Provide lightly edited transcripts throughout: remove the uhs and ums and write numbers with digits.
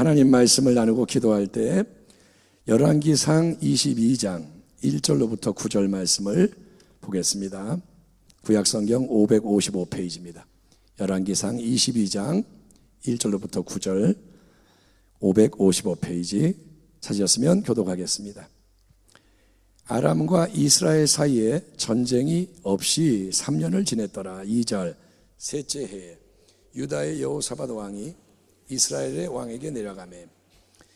하나님 말씀을 나누고 기도할 때 열왕기상 22장 1절로부터 9절 말씀을 보겠습니다. 구약성경 555페이지입니다. 열왕기상 22장 1절로부터 9절 555페이지 찾으셨으면 교독하겠습니다. 아람과 이스라엘 사이에 전쟁이 없이 3년을 지냈더라. 2절 셋째 해에 유다의 여호사밧 왕이 이스라엘의 왕에게 내려가매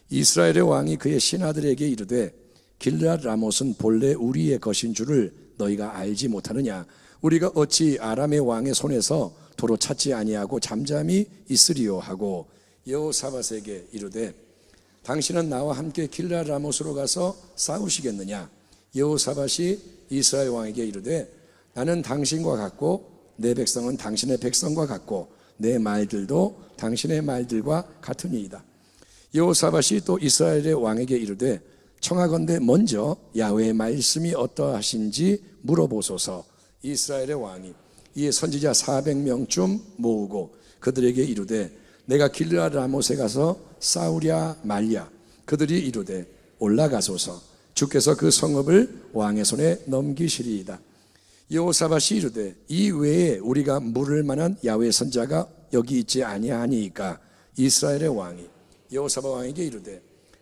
이스라엘의 왕이 그의 신하들에게 이르되 길르앗 라못은 본래 우리의 것인 줄을 너희가 알지 못하느냐? 우리가 어찌 아람의 왕의 손에서 도로 찾지 아니하고 잠잠히 있으리요 하고 여호사밧에게 이르되 당신은 나와 함께 길르앗 라못으로 가서 싸우시겠느냐? 여호사밧이 이스라엘 왕에게 이르되 나는 당신과 같고 내 백성은 당신의 백성과 같고 내 말들도 당신의 말들과 같으니이다. 여호사밧이 또 이스라엘의 왕에게 이르되 청하건대 먼저 야훼의 말씀이 어떠하신지 물어보소서. 이스라엘의 왕이 이에 선지자 400명쯤 모으고 그들에게 이르되 내가 길르앗 라못에 가서 싸우랴 말랴. 그들이 이르되 올라가소서. 주께서 그 성읍을 왕의 손에 넘기시리이다. 여호사밧이 이르되 이 외에 우리가 물을 만한 야훼 선자가 여기 있지 아니하니이까. 이스라엘의 왕이 여호사밧 왕에게 이르되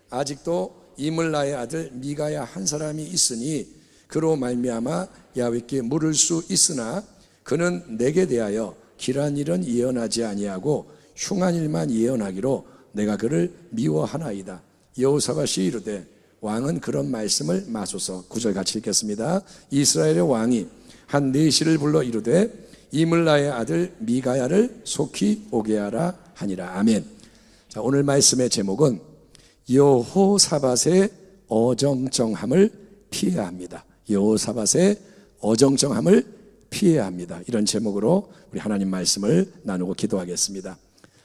아직도 이물라의 아들 미가야 한 사람이 있으니 그로 말미암아 야훼께 물을 수 있으나 그는 내게 대하여 길한 일은 예언하지 아니하고 흉한 일만 예언하기로 내가 그를 미워하나이다. 여호사밧이 이르되 왕은 그런 말씀을 마소서. 9절 같이 읽겠습니다. 이스라엘의 왕이 한 내시를 불러 이르되 이물라의 아들 미가야를 속히 오게 하라 하니라. 아멘. 자, 오늘 말씀의 제목은 여호사밧의 어정쩡함을 피해야 합니다. 여호사밧의 어정쩡함을 피해야 합니다. 이런 제목으로 우리 하나님 말씀을 나누고 기도하겠습니다.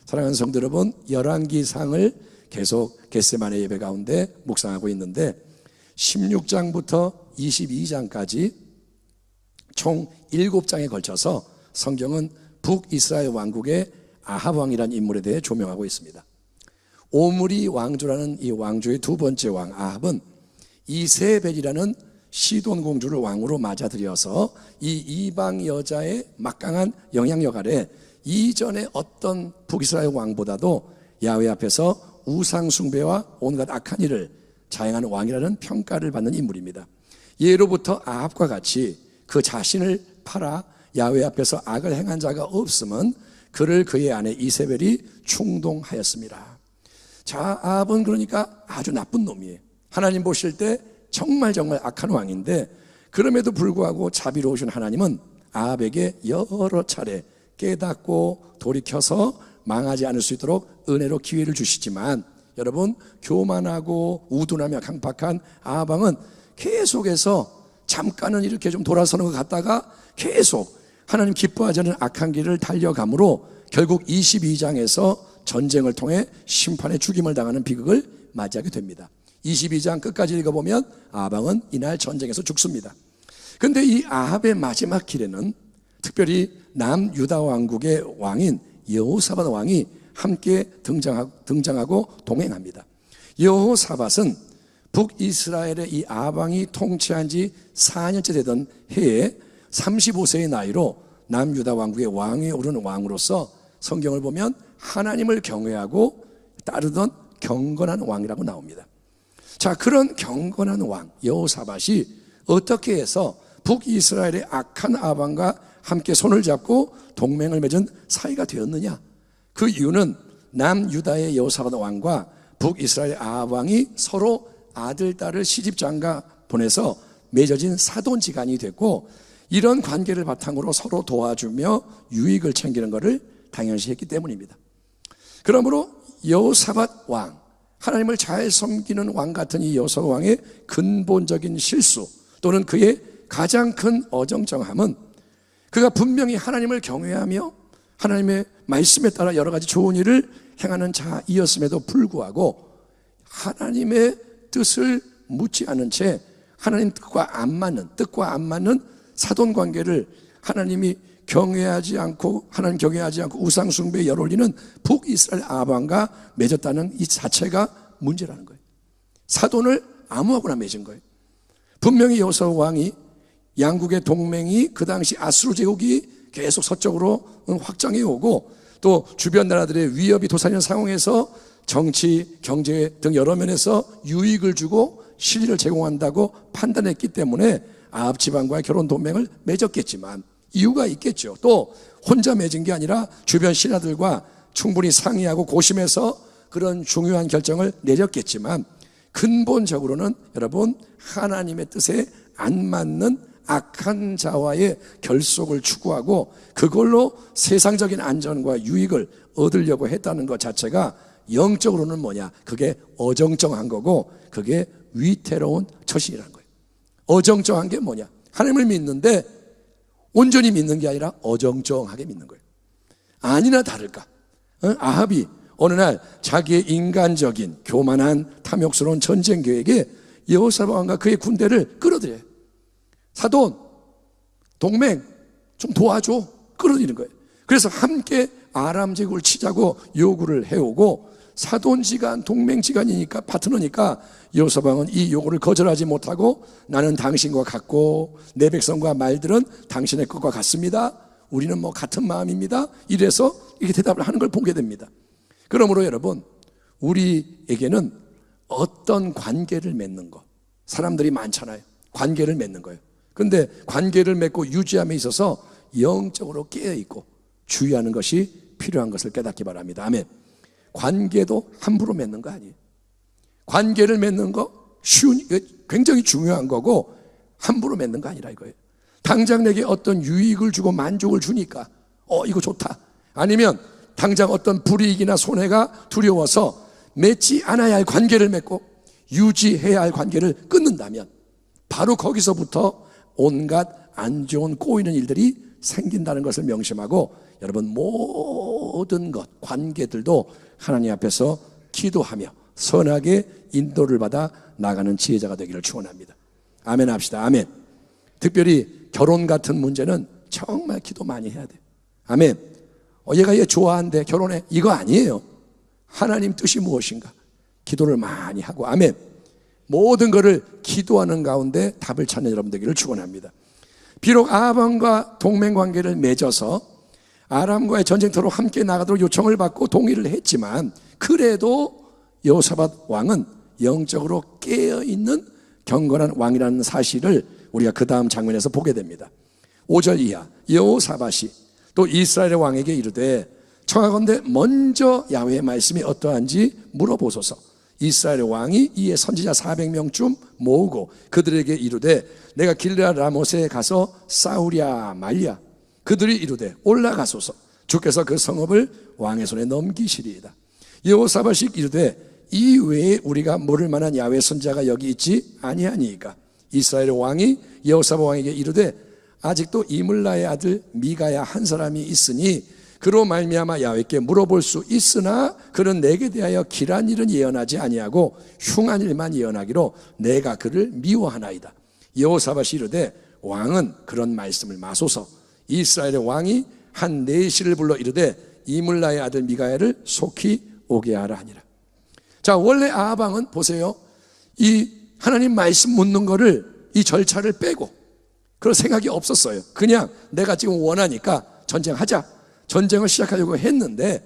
사랑하는 성도 여러분, 열왕기상을 계속 겟세마네 예배 가운데 묵상하고 있는데 16장부터 22장까지 총 7장에 걸쳐서 성경은 북이스라엘 왕국의 아합 왕이라는 인물에 대해 조명하고 있습니다. 오므리 왕조라는 이 왕조의 두 번째 왕 아합은 이세벨이라는 시돈 공주를 왕으로 맞아들여서 이 이방 여자의 막강한 영향력 아래 이전의 어떤 북이스라엘 왕보다도 야훼 앞에서 우상 숭배와 온갖 악한 일을 자행하는 왕이라는 평가를 받는 인물입니다. 예로부터 아합과 같이 그 자신을 팔아 야훼 앞에서 악을 행한 자가 없음은 그를 그의 아내 이세벨이 충동하였습니다. 자, 아합은 그러니까 아주 나쁜 놈이에요. 하나님 보실 때 정말 악한 왕인데 그럼에도 불구하고 자비로우신 하나님은 아합에게 여러 차례 깨닫고 돌이켜서 망하지 않을 수 있도록 은혜로 기회를 주시지만 여러분, 교만하고 우둔하며 강팍한 아합 왕은 계속해서 잠깐은 이렇게 좀 돌아서는 것 같다가 계속 하나님 기뻐하지 않는 악한 길을 달려가므로 결국 22장에서 전쟁을 통해 심판의 죽임을 당하는 비극을 맞이하게 됩니다. 22장 끝까지 읽어보면 아합 왕은 이날 전쟁에서 죽습니다. 그런데 이 아합의 마지막 길에는 특별히 남유다 왕국의 왕인 여호사밧 왕이 함께 등장하고 동행합니다. 여호사밧은 북이스라엘의 이 아합 왕이 통치한 지 4년째 되던 해에 35세의 나이로 남유다 왕국의 왕위에 오른 왕으로서 성경을 보면 하나님을 경외하고 따르던 경건한 왕이라고 나옵니다. 자, 그런 경건한 왕 여호사밧이 어떻게 해서 북이스라엘의 악한 아합 왕과 함께 손을 잡고 동맹을 맺은 사이가 되었느냐? 그 이유는 남유다의 여호사밧 왕과 북이스라엘 아합 왕이 서로 아들, 딸을 시집장가 보내서 맺어진 사돈지간이 됐고 이런 관계를 바탕으로 서로 도와주며 유익을 챙기는 것을 당연시했기 때문입니다. 그러므로 여호사밧 왕, 하나님을 잘 섬기는 왕 같은 이 여호사밧 왕의 근본적인 실수 또는 그의 가장 큰 어정쩡함은 그가 분명히 하나님을 경외하며 하나님의 말씀에 따라 여러 가지 좋은 일을 행하는 자이었음에도 불구하고 하나님의 뜻을 묻지 않은 채 하나님 뜻과 안 맞는 사돈관계를 하나님이 경외하지 않고 하나님 경외하지 않고 우상 숭배에 열 올리는 북이스라엘 아합과 맺었다는 이 자체가 문제라는 거예요. 사돈을 아무하고나 맺은 거예요. 분명히 여호사밧 왕이 양국의 동맹이 그 당시 아수르 제국이 계속 서쪽으로 확장해 오고 또 주변 나라들의 위협이 도사리는 상황에서 정치, 경제 등 여러 면에서 유익을 주고 실리를 제공한다고 판단했기 때문에 아합 지방과의 결혼 동맹을 맺었겠지만 이유가 있겠죠. 또 혼자 맺은 게 아니라 주변 신하들과 충분히 상의하고 고심해서 그런 중요한 결정을 내렸겠지만 근본적으로는 여러분 하나님의 뜻에 안 맞는 악한 자와의 결속을 추구하고 그걸로 세상적인 안전과 유익을 얻으려고 했다는 것 자체가 영적으로는 뭐냐? 그게 어정쩡한 거고 그게 위태로운 처신이라는 거예요. 어정쩡한 게 뭐냐? 하나님을 믿는데 온전히 믿는 게 아니라 어정쩡하게 믿는 거예요. 아니나 다를까? 아합이 어느 날 자기의 인간적인 교만한 탐욕스러운 전쟁 계획에 여호사밧 왕과 그의 군대를 끌어들여요. 사돈, 동맹 좀 도와줘. 끌어들이는 거예요. 그래서 함께 아람 제국을 치자고 요구를 해오고 사돈지간, 동맹지간이니까 파트너니까 여호사밧 왕은 이 요구를 거절하지 못하고 나는 당신과 같고 내 백성과 말들은 당신의 것과 같습니다. 우리는 뭐 같은 마음입니다. 이래서 이렇게 대답을 하는 걸 보게 됩니다. 그러므로 여러분 우리에게는 어떤 관계를 맺는 것, 사람들이 많잖아요. 관계를 맺는 거예요. 근데 관계를 맺고 유지함에 있어서 영적으로 깨어있고 주의하는 것이 필요한 것을 깨닫기 바랍니다. 아멘. 관계도 함부로 맺는 거 아니에요. 관계를 맺는 거 굉장히 중요한 거고 함부로 맺는 거 아니라 이거예요. 당장 내게 어떤 유익을 주고 만족을 주니까 이거 좋다. 아니면 당장 어떤 불이익이나 손해가 두려워서 맺지 않아야 할 관계를 맺고 유지해야 할 관계를 끊는다면 바로 거기서부터 온갖 안 좋은 꼬이는 일들이 생긴다는 것을 명심하고 여러분 모든 것, 관계들도 하나님 앞에서 기도하며 선하게 인도를 받아 나가는 지혜자가 되기를 축원합니다. 아멘 합시다. 아멘. 특별히 결혼 같은 문제는 정말 기도 많이 해야 돼요. 아멘. 얘가 얘 좋아한대 결혼해. 이거 아니에요. 하나님 뜻이 무엇인가 기도를 많이 하고 아멘. 모든 것을 기도하는 가운데 답을 찾는 여러분 되기를 축원합니다. 비록 아합과 동맹관계를 맺어서 아람과의 전쟁터로 함께 나가도록 요청을 받고 동의를 했지만 그래도 여호사밧 왕은 영적으로 깨어있는 경건한 왕이라는 사실을 우리가 그 다음 장면에서 보게 됩니다. 5절 이하 여호사밧이 또 이스라엘의 왕에게 이르되 청하건대 먼저 야훼의 말씀이 어떠한지 물어보소서. 이스라엘의 왕이 이에 선지자 400명쯤 모으고 그들에게 이르되 내가 길르앗 라못에 가서 싸우랴 말랴. 그들이 이르되 올라가소서. 주께서 그 성읍을 왕의 손에 넘기시리이다. 여호사밧이 이르되 이 외에 우리가 모를 만한 야훼 선지자가 여기 있지 아니하니이까. 이스라엘의 왕이 여호사밧 왕에게 이르되 아직도 이물라의 아들 미가야 한 사람이 있으니 그로 말미암아 야훼께 물어볼 수 있으나 그는 내게 대하여 길한 일은 예언하지 아니하고 흉한 일만 예언하기로 내가 그를 미워하나이다. 여호사밧이 이르되 왕은 그런 말씀을 마소서. 이스라엘의 왕이 한 내시를 불러 이르되 이물라의 아들 미가야를 속히 오게 하라 하니라. 자, 원래 아합 왕은 보세요. 이 하나님 말씀 묻는 거를 이 절차를 빼고 그럴 생각이 없었어요. 그냥 내가 지금 원하니까 전쟁하자. 전쟁을 시작하려고 했는데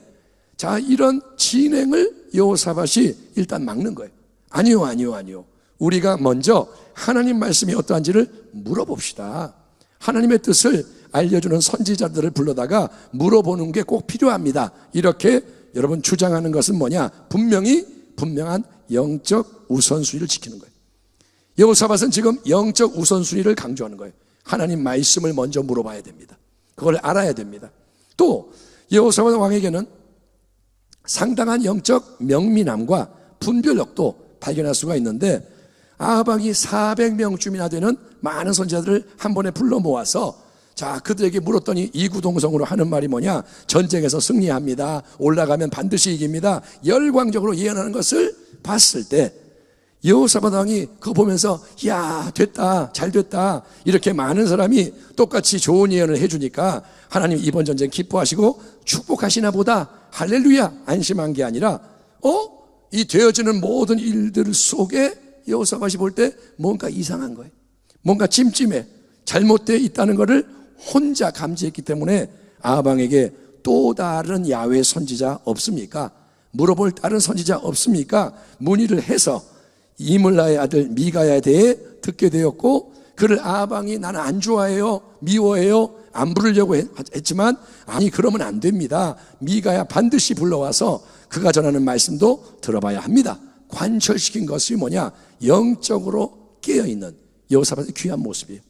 자, 이런 진행을 여호사밧이 일단 막는 거예요. 아니요. 우리가 먼저 하나님 말씀이 어떠한지를 물어봅시다. 하나님의 뜻을 알려주는 선지자들을 불러다가 물어보는 게 꼭 필요합니다. 이렇게 여러분 주장하는 것은 뭐냐? 분명한 영적 우선순위를 지키는 거예요. 여호사밧은 지금 영적 우선순위를 강조하는 거예요. 하나님 말씀을 먼저 물어봐야 됩니다. 그걸 알아야 됩니다. 또 여호사밧 왕에게는 상당한 영적 명민함과 분별력도 발견할 수가 있는데 아합 왕이 400명쯤이나 되는 많은 선지자들을 한 번에 불러 모아서 자, 그들에게 물었더니 이구동성으로 하는 말이 뭐냐? 전쟁에서 승리합니다. 올라가면 반드시 이깁니다. 열광적으로 예언하는 것을 봤을 때 여호사밧 왕이 그거 보면서 야 됐다 잘 됐다 이렇게 많은 사람이 똑같이 좋은 예언을 해주니까 하나님 이번 전쟁 기뻐하시고 축복하시나 보다 할렐루야 안심한 게 아니라 이 되어지는 모든 일들 속에 여호사밧이 볼 때 뭔가 이상한 거예요. 뭔가 찜찜해 잘못되어 있다는 것을 혼자 감지했기 때문에 아방에게 또 다른 야훼 선지자 없습니까? 물어볼 다른 선지자 없습니까? 문의를 해서 이물라의 아들 미가야에 대해 듣게 되었고, 그를 아방이 나는 안 좋아해요, 미워해요, 안 부르려고 했지만 아니 그러면 안 됩니다. 미가야 반드시 불러와서 그가 전하는 말씀도 들어봐야 합니다. 관철시킨 것이 뭐냐? 영적으로 깨어있는 여호사밧의 귀한 모습이에요.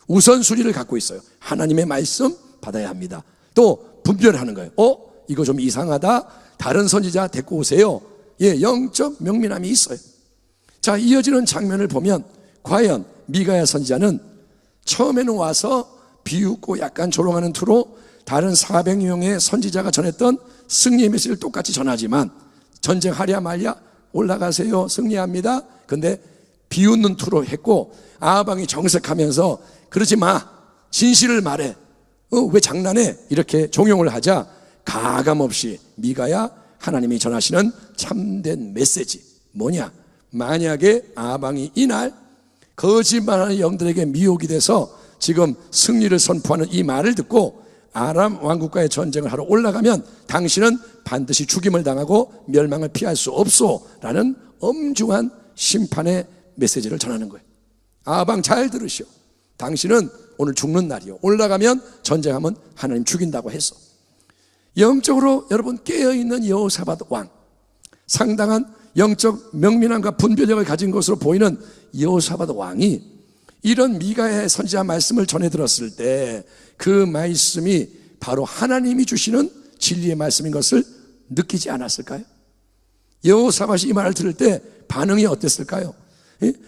우선순위를 갖고 있어요. 하나님의 말씀 받아야 합니다. 또 분별하는 거예요. 이거 좀 이상하다, 다른 선지자 데리고 오세요. 영적 명민함이 있어요. 자, 이어지는 장면을 보면 과연 미가야 선지자는 처음에는 와서 비웃고 약간 조롱하는 투로 다른 400명의 선지자가 전했던 승리의 메시지를 똑같이 전하지만 전쟁하랴 말랴 올라가세요 승리합니다. 근데 비웃는 투로 했고, 아방이 정색하면서 그러지 마, 진실을 말해, 왜 장난해, 이렇게 종용을 하자 가감없이 미가야 하나님이 전하시는 참된 메시지 뭐냐? 만약에 아방이 이날 거짓말하는 영들에게 미혹이 돼서 지금 승리를 선포하는 이 말을 듣고 아람 왕국과의 전쟁을 하러 올라가면 당신은 반드시 죽임을 당하고 멸망을 피할 수 없소 라는 엄중한 심판의 메시지를 전하는 거예요. 아방 잘 들으시오. 당신은 오늘 죽는 날이요, 올라가면 전쟁하면 하나님 죽인다고 했어. 영적으로 여러분 깨어있는 여호사밧 왕, 상당한 영적 명민함과 분별력을 가진 것으로 보이는 여호사밧 왕이 이런 미가의 선지자 말씀을 전해 들었을 때 그 말씀이 바로 하나님이 주시는 진리의 말씀인 것을 느끼지 않았을까요? 여호사밧이 이 말을 들을 때 반응이 어땠을까요?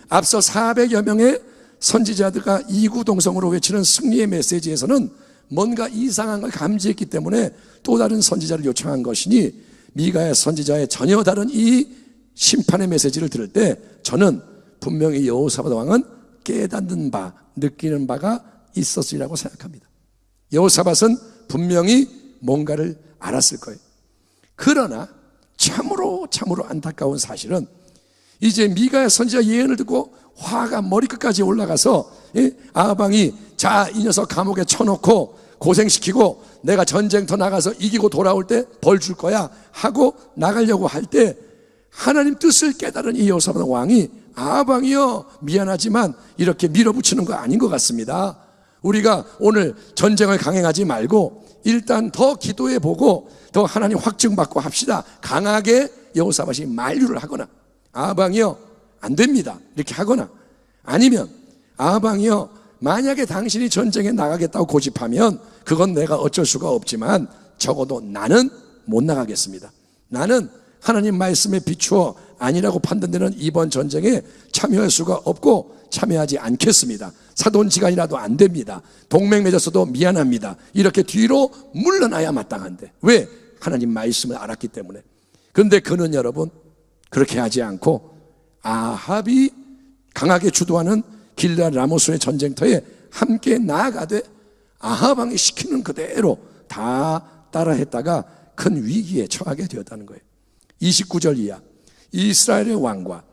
앞서 400여 명의 선지자들과 이구동성으로 외치는 승리의 메시지에서는 뭔가 이상한 걸 감지했기 때문에 또 다른 선지자를 요청한 것이니, 미가의 선지자의 전혀 다른 이 심판의 메시지를 들을 때 저는 분명히 여호사밧 왕은 깨닫는 바, 느끼는 바가 있었으리라고 생각합니다. 여호사밧은 분명히 뭔가를 알았을 거예요. 그러나 참으로 안타까운 사실은 이제 미가의 선지자 예언을 듣고 화가 머리끝까지 올라가서 아방이 자, 이 녀석 감옥에 쳐놓고 고생시키고 내가 전쟁터 나가서 이기고 돌아올 때 벌 줄 거야 하고 나가려고 할 때 하나님 뜻을 깨달은 이 여호사밧 왕이 아방이여 미안하지만 이렇게 밀어붙이는 거 아닌 것 같습니다. 우리가 오늘 전쟁을 강행하지 말고 일단 더 기도해 보고 더 하나님 확증받고 합시다. 강하게 여호사밧이 만류를 하거나, 아방이여 안 됩니다 이렇게 하거나, 아니면 아방이여 만약에 당신이 전쟁에 나가겠다고 고집하면 그건 내가 어쩔 수가 없지만 적어도 나는 못 나가겠습니다. 나는 하나님 말씀에 비추어 아니라고 판단되는 이번 전쟁에 참여할 수가 없고 참여하지 않겠습니다. 사돈지간이라도 안 됩니다. 동맹 맺었어도 미안합니다. 이렇게 뒤로 물러나야 마땅한데 왜? 하나님 말씀을 알았기 때문에. 그런데 그는 여러분 그렇게 하지 않고 아합이 강하게 주도하는 길르앗 라모스의 전쟁터에 함께 나아가되 아합 왕이 시키는 그대로 다 따라했다가 큰 위기에 처하게 되었다는 거예요. 29절 이하, 이스라엘의 왕과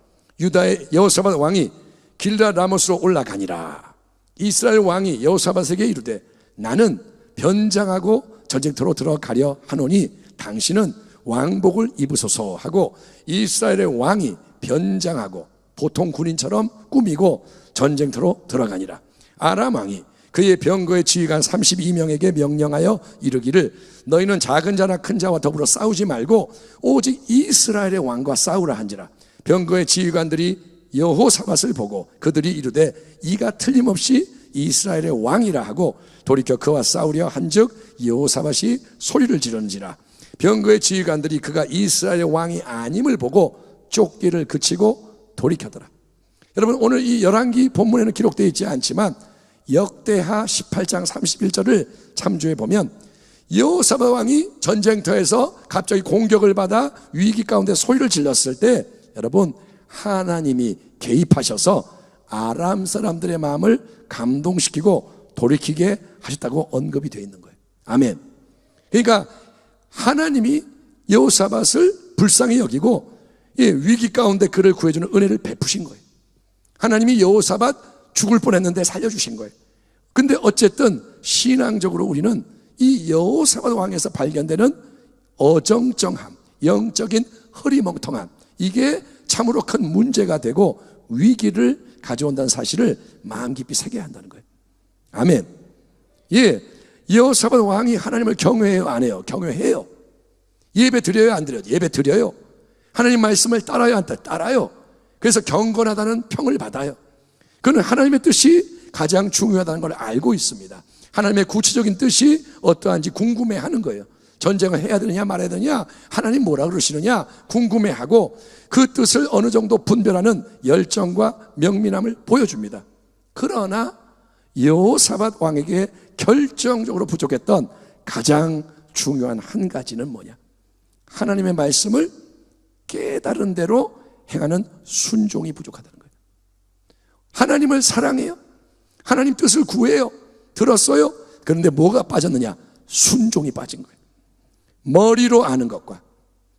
유다의 여호사밧 왕이 길르앗 라모스로 올라가니라. 이스라엘 왕이 여호사밧에게 이르되 나는 변장하고 전쟁터로 들어가려 하노니 당신은 왕복을 입으소서 하고, 이스라엘의 왕이 변장하고 보통 군인처럼 꾸미고 전쟁터로 들어가니라. 아람 왕이 그의 병거의 지휘관 32명에게 명령하여 이르기를 너희는 작은 자나 큰 자와 더불어 싸우지 말고 오직 이스라엘의 왕과 싸우라 한지라. 병거의 지휘관들이 여호사밧을 보고 그들이 이르되 이가 틀림없이 이스라엘의 왕이라 하고 돌이켜 그와 싸우려 한즉 여호사밧이 소리를 지르는지라. 병거의 지휘관들이 그가 이스라엘의 왕이 아님을 보고 쫓기를 그치고 돌이켰더라. 여러분 오늘 이 열왕기 본문에는 기록되어 있지 않지만 역대하 18장 31절을 참조해 보면 여호사밧 왕이 전쟁터에서 갑자기 공격을 받아 위기 가운데 소리를 질렀을 때 여러분 하나님이 개입하셔서 아람 사람들의 마음을 감동시키고 돌이키게 하셨다고 언급이 되어 있는 거예요. 아멘. 그러니까 하나님이 여호사밧을 불쌍히 여기고 위기 가운데 그를 구해주는 은혜를 베푸신 거예요. 하나님이 여호사밧 죽을 뻔했는데 살려주신 거예요. 근데 어쨌든 신앙적으로 우리는 이 여호사밧 왕에서 발견되는 어정쩡함, 영적인 흐리멍텅함, 이게 참으로 큰 문제가 되고 위기를 가져온다는 사실을 마음 깊이 새겨야 한다는 거예요. 아멘. 여호사밧 왕이 하나님을 경외해요, 안 해요? 경외해요. 예배 드려요, 안 드려요? 예배 드려요. 하나님 말씀을 따라요, 안 따라요? 그래서 경건하다는 평을 받아요. 그는 하나님의 뜻이 가장 중요하다는 걸 알고 있습니다. 하나님의 구체적인 뜻이 어떠한지 궁금해하는 거예요. 전쟁을 해야 되느냐 말아야 되느냐, 하나님 뭐라 그러시느냐 궁금해하고 그 뜻을 어느 정도 분별하는 열정과 명민함을 보여줍니다. 그러나 여호사밧 왕에게 결정적으로 부족했던 가장 중요한 한 가지는 뭐냐? 하나님의 말씀을 깨달은 대로 행하는 순종이 부족하다는 거예요. 하나님을 사랑해요. 하나님 뜻을 구해요. 들었어요. 그런데 뭐가 빠졌느냐? 순종이 빠진 거예요. 머리로 아는 것과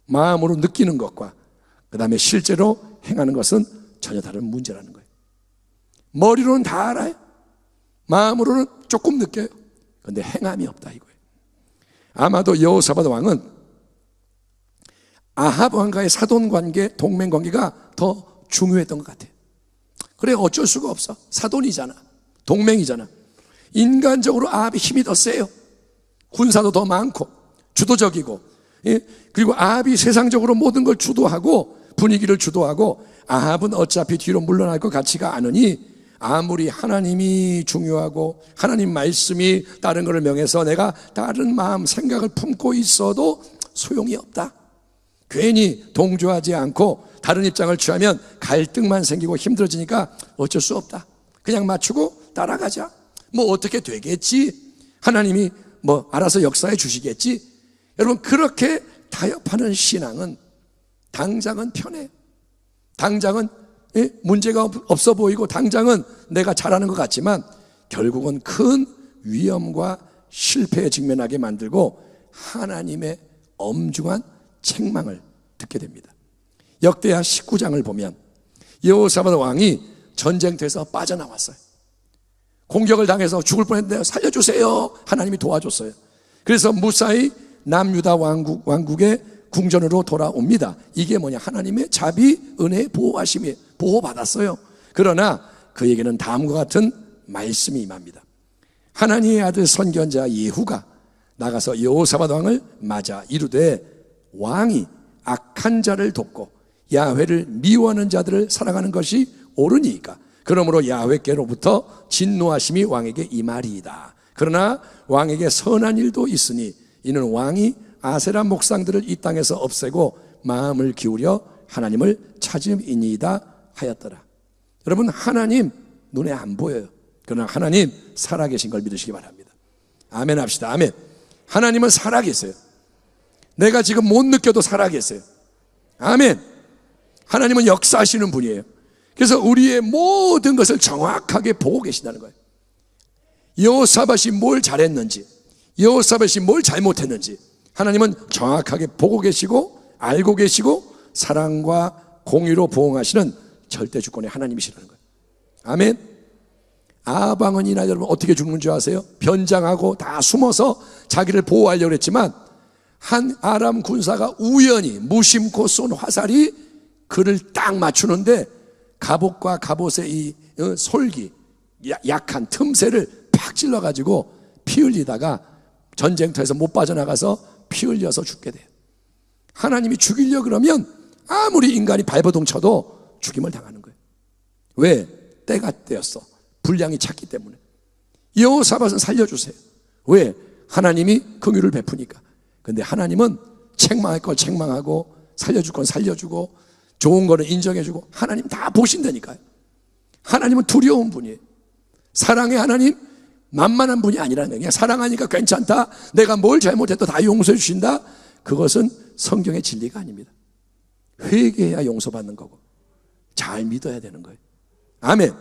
마음으로 느끼는 것과 그 다음에 실제로 행하는 것은 전혀 다른 문제라는 거예요. 머리로는 다 알아요. 마음으로는 조금 느껴요. 그런데 행함이 없다 이거예요. 아마도 여호사밧 왕은 아합 왕과의 사돈관계, 동맹관계가 더 중요했던 것 같아요. 그래, 어쩔 수가 없어. 사돈이잖아, 동맹이잖아. 인간적으로 아합이 힘이 더 세요. 군사도 더 많고 주도적이고, 그리고 아합이 세상적으로 모든 걸 주도하고 분위기를 주도하고, 아합은 어차피 뒤로 물러날 것 같지가 않으니 아무리 하나님이 중요하고 하나님 말씀이 다른 것을 명해서 내가 다른 마음 생각을 품고 있어도 소용이 없다. 괜히 동조하지 않고 다른 입장을 취하면 갈등만 생기고 힘들어지니까 어쩔 수 없다. 그냥 맞추고 따라가자. 뭐 어떻게 되겠지? 하나님이 뭐 알아서 역사해 주시겠지? 여러분, 그렇게 타협하는 신앙은 당장은 편해. 당장은 문제가 없어 보이고 당장은 내가 잘하는 것 같지만 결국은 큰 위험과 실패에 직면하게 만들고 하나님의 엄중한 책망을 듣게 됩니다. 역대하 19장을 보면 여호사밧 왕이 전쟁터에서 빠져나왔어요. 공격을 당해서 죽을 뻔했는데 살려주세요. 하나님이 도와줬어요. 그래서 무사히 남유다 왕국의 궁전으로 돌아옵니다. 이게 뭐냐? 하나님의 자비, 은혜, 보호하심이 보호받았어요. 그러나 그에게는 다음과 같은 말씀이 임합니다. 하나님의 아들 선견자 예후가 나가서 여호사밧 왕을 맞아 이르되 왕이 악한 자를 돕고 야훼를 미워하는 자들을 사랑하는 것이 옳으니까 그러므로 야훼께로부터 진노하심이 왕에게 임하리이다. 그러나 왕에게 선한 일도 있으니 이는 왕이 아세라 목상들을 이 땅에서 없애고 마음을 기울여 하나님을 찾음이니이다 하였더라. 여러분, 하나님 눈에 안 보여요. 그러나 하나님 살아계신 걸 믿으시기 바랍니다. 아멘 합시다. 아멘. 하나님은 살아계세요. 내가 지금 못 느껴도 살아계세요. 아멘. 하나님은 역사하시는 분이에요. 그래서 우리의 모든 것을 정확하게 보고 계신다는 거예요. 여호사밧이 뭘 잘했는지, 여호사밧이 뭘 잘못했는지 하나님은 정확하게 보고 계시고 알고 계시고 사랑과 공의로 보응하시는 절대 주권의 하나님이시라는 거예요. 아멘. 아합 왕은 이날 여러분 어떻게 죽는 줄 아세요? 변장하고 다 숨어서 자기를 보호하려고 했지만 한 아람 군사가 우연히 무심코 쏜 화살이 그를 딱 맞추는데 갑옷과 갑옷의 이 솔기, 약한 틈새를 팍 찔러가지고 피 흘리다가 전쟁터에서 못 빠져나가서 피 흘려서 죽게 돼요. 하나님이 죽이려 그러면 아무리 인간이 발버둥 쳐도 죽임을 당하는 거예요. 왜? 때가 때였어. 분량이 찼기 때문에. 여호사밧은 살려주세요. 왜? 하나님이 긍휼을 베푸니까. 근데 하나님은 책망할 걸 책망하고 살려줄 건 살려주고 좋은 거는 인정해주고 하나님 다 보신다니까요. 하나님은 두려운 분이에요. 사랑의 하나님, 만만한 분이 아니라는 거예요. 그냥 사랑하니까 괜찮다, 내가 뭘 잘못해도 다 용서해 주신다, 그것은 성경의 진리가 아닙니다. 회개해야 용서받는 거고 잘 믿어야 되는 거예요. 아멘.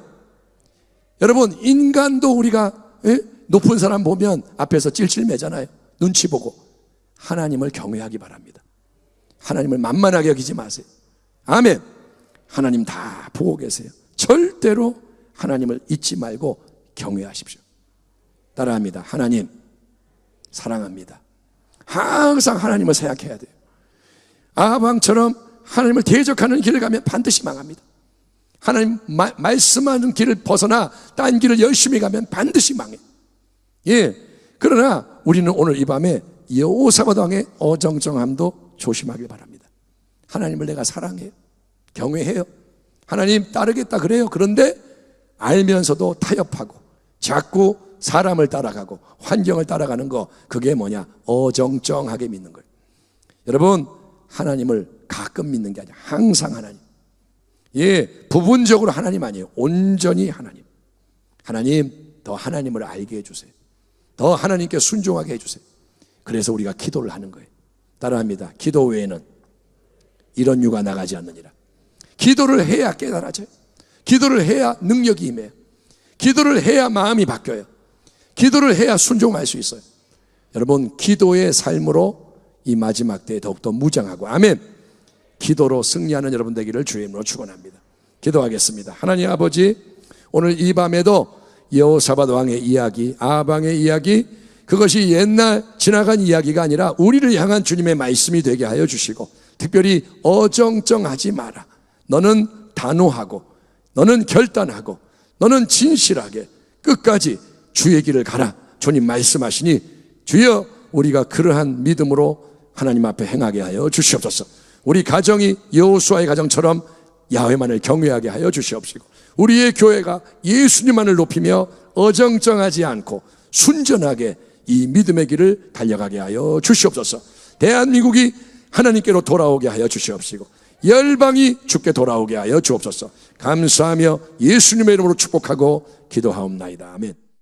여러분, 인간도 우리가 높은 사람 보면 앞에서 찔찔매잖아요. 눈치 보고. 하나님을 경외하기 바랍니다. 하나님을 만만하게 여기지 마세요. 아멘. 하나님 다 보고 계세요. 절대로 하나님을 잊지 말고 경외하십시오. 따라합니다. 하나님 사랑합니다. 항상 하나님을 생각해야 돼요. 아방처럼 하나님을 대적하는 길을 가면 반드시 망합니다. 하나님 말씀하는 길을 벗어나 딴 길을 열심히 가면 반드시 망해요. 예. 그러나 우리는 오늘 이 밤에 여호사밧 왕의 어정쩡함도 조심하길 바랍니다. 하나님을 내가 사랑해요. 경외해요. 하나님 따르겠다 그래요. 그런데 알면서도 타협하고 자꾸 사람을 따라가고 환경을 따라가는 거, 그게 뭐냐? 어정쩡하게 믿는 거예요. 여러분, 하나님을 가끔 믿는 게 아니라 항상 하나님. 예, 부분적으로 하나님 아니에요. 온전히 하나님. 하나님, 더 하나님을 알게 해주세요. 더 하나님께 순종하게 해주세요. 그래서 우리가 기도를 하는 거예요. 따라합니다. 기도 외에는 이런 유가 나가지 않느니라. 기도를 해야 깨달아져요. 기도를 해야 능력이 임해요. 기도를 해야 마음이 바뀌어요. 기도를 해야 순종할 수 있어요. 여러분, 기도의 삶으로 이 마지막 때에 더욱더 무장하고, 아멘, 기도로 승리하는 여러분 되기를 주의 이름으로 축원합니다. 기도하겠습니다. 하나님 아버지, 오늘 이 밤에도 여호사밧 왕의 이야기, 아방의 이야기, 그것이 옛날 지나간 이야기가 아니라 우리를 향한 주님의 말씀이 되게 하여 주시고, 특별히 어정쩡하지 마라. 너는 단호하고, 너는 결단하고, 너는 진실하게 끝까지 주의 길을 가라. 주님 말씀하시니 주여, 우리가 그러한 믿음으로 하나님 앞에 행하게 하여 주시옵소서. 우리 가정이 여호수아의 가정처럼 야훼만을 경외하게 하여 주시옵시고, 우리의 교회가 예수님만을 높이며 어정쩡하지 않고 순전하게 이 믿음의 길을 달려가게 하여 주시옵소서. 대한민국이 하나님께로 돌아오게 하여 주시옵시고, 열방이 주께 돌아오게 하여 주옵소서. 감사하며 예수님의 이름으로 축복하고 기도하옵나이다. 아멘.